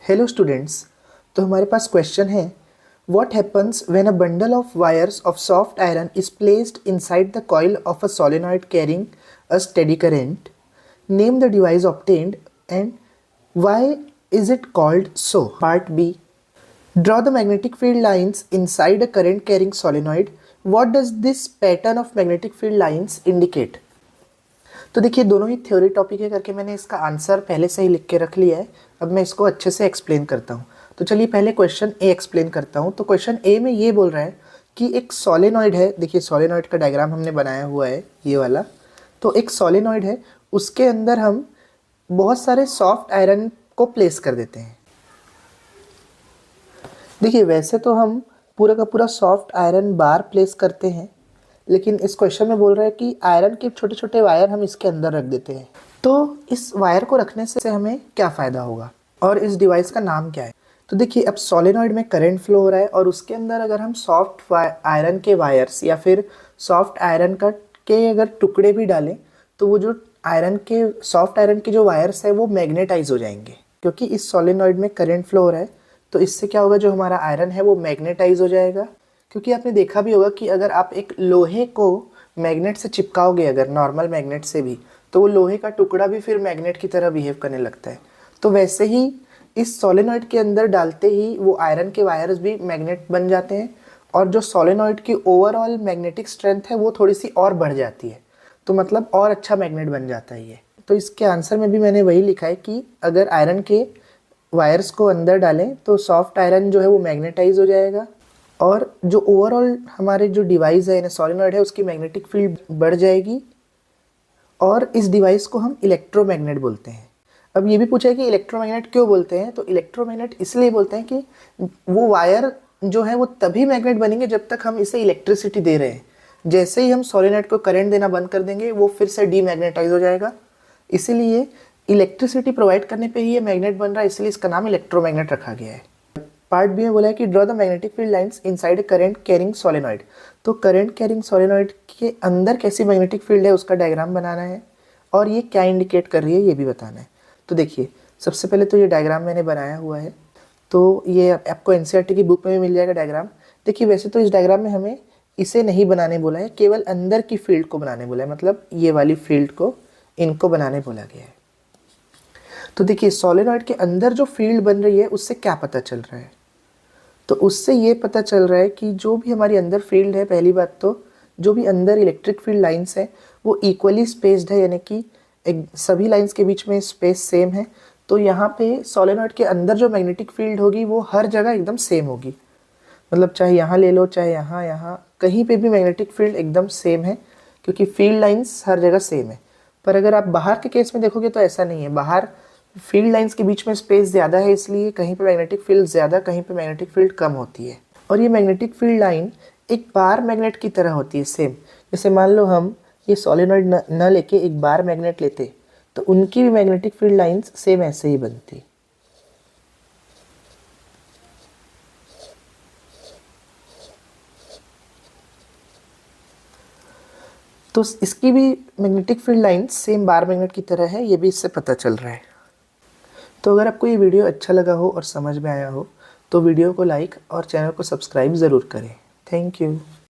Hello students. तो हमारे पास क्वेश्चन है, what happens when a bundle of wires of soft iron is placed inside the coil of a solenoid carrying a steady current. Name the device obtained and why is it called so. Part B, draw the magnetic field lines inside a current carrying solenoid. What does this pattern of magnetic field lines indicate? तो देखिए, दोनों ही theory topic है करके मैंने इसका answer पहले से ही लिख के रख लिया है। अब मैं इसको अच्छे से एक्सप्लेन करता हूँ। तो चलिए पहले क्वेश्चन ए एक्सप्लेन करता हूँ। तो क्वेश्चन ए में ये बोल रहा है कि एक सोलेनॉइड है। देखिए, सोलेनॉइड का डायग्राम हमने बनाया हुआ है ये वाला। तो एक सोलेनॉइड है, उसके अंदर हम बहुत सारे सॉफ्ट आयरन को प्लेस कर देते हैं। देखिए, वैसे तो हम पूरा का पूरा सॉफ्ट आयरन बार प्लेस करते हैं, लेकिन इस क्वेश्चन में बोल रहा है कि आयरन के छोटे छोटे वायर हम इसके अंदर रख देते हैं। तो इस वायर को रखने से हमें क्या फ़ायदा होगा और इस डिवाइस का नाम क्या है। तो देखिए, अब सोलेनॉइड में करंट फ्लो हो रहा है और उसके अंदर अगर हम सॉफ्ट आयरन के वायर्स या फिर सॉफ्ट आयरन के अगर टुकड़े भी डालें तो वो जो सॉफ्ट आयरन के जो वायर्स है वो मैग्नेटाइज हो जाएंगे, क्योंकि इस सोलेनॉइड में करंट फ्लो हो रहा है। तो इससे क्या होगा, जो हमारा आयरन है वो मैग्नेटाइज हो जाएगा। क्योंकि आपने देखा भी होगा कि अगर आप एक लोहे को मैग्नेट से चिपकाओगे, अगर नॉर्मल मैग्नेट से भी, तो वो लोहे का टुकड़ा भी फिर मैग्नेट की तरह बिहेव करने लगता है। तो वैसे ही इस सोलेनॉइड के अंदर डालते ही वो आयरन के वायर्स भी मैग्नेट बन जाते हैं और जो सोलेनॉइड की ओवरऑल मैग्नेटिक स्ट्रेंथ है वो थोड़ी सी और बढ़ जाती है। तो मतलब और अच्छा मैग्नेट बन जाता है ये। तो इसके आंसर में भी मैंने वही लिखा है कि अगर आयरन के वायर्स को अंदर डालें तो सॉफ्ट आयरन जो है वो मैग्नेटाइज हो जाएगा और जो ओवरऑल हमारे जो डिवाइस है, सोलेनॉइड है, उसकी मैग्नेटिक फील्ड बढ़ जाएगी और इस डिवाइस को हम इलेक्ट्रोमैग्नेट बोलते हैं। अब ये भी पूछा है कि इलेक्ट्रोमैग्नेट क्यों बोलते हैं। तो इलेक्ट्रोमैग्नेट इसलिए बोलते हैं कि वो वायर जो है वो तभी मैग्नेट बनेंगे जब तक हम इसे इलेक्ट्रिसिटी दे रहे हैं। जैसे ही हम सोलेनॉइड को करंट देना बंद कर देंगे वो फिर से डीमैग्नेटाइज हो जाएगा। इसीलिए इलेक्ट्रिसिटी प्रोवाइड करने पे ही ये मैग्नेट बन रहा है, इसलिए इसका नाम इलेक्ट्रोमैग्नेट रखा गया है। पार्ट बी में बोला है कि draw the magnetic field lines inside a current carrying solenoid. तो करंट कैरिंग सोलेनॉइड के अंदर कैसी मैग्नेटिक फील्ड है उसका डायग्राम बनाना है और ये क्या इंडिकेट कर रही है ये भी बताना है। तो देखिए, सबसे पहले तो ये डायग्राम मैंने बनाया हुआ है, तो ये आपको एनसीईआरटी की बुक में भी मिल जाएगा डायग्राम। देखिए, वैसे तो इस डायग्राम में हमें इसे नहीं बनाने बोला है, केवल अंदर की फील्ड को बनाने बोला है, मतलब ये वाली फील्ड को, इनको बनाने बोला गया है। तो देखिए, सोलेनॉइड के अंदर जो फील्ड बन रही है उससे क्या पता चल रहा है। तो उससे ये पता चल रहा है कि जो भी हमारी अंदर फील्ड है, पहली बात तो जो भी अंदर इलेक्ट्रिक फील्ड लाइंस है वो इक्वली स्पेस्ड है, यानी कि सभी लाइंस के बीच में स्पेस सेम है। तो यहाँ पे सोलेनॉइड के अंदर जो मैग्नेटिक फील्ड होगी वो हर जगह एकदम सेम होगी, मतलब चाहे यहाँ ले लो चाहे यहाँ, कहीं पे भी मैग्नेटिक फील्ड एकदम सेम है, क्योंकि फील्ड लाइंस हर जगह सेम है। पर अगर आप बाहर के केस में देखोगे तो ऐसा नहीं है। बाहर फील्ड लाइंस के बीच में स्पेस ज़्यादा है, इसलिए कहीं पे मैग्नेटिक फील्ड ज़्यादा, कहीं पे मैग्नेटिक फील्ड कम होती है। और ये मैग्नेटिक फील्ड लाइन एक बार मैग्नेट की तरह होती है, सेम। जैसे मान लो हम ये सोलेनॉइड न लेके एक बार मैग्नेट लेते तो उनकी भी मैग्नेटिक फील्ड लाइन्स सेम ऐसे ही बनती। तो इसकी भी magnetic field lines same bar magnet की तरह है, ये भी इससे पता चल रहा है। तो अगर आपको ये वीडियो अच्छा लगा हो और समझ में आया हो तो वीडियो को लाइक और चैनल को सब्सक्राइब ज़रूर करें। Thank you.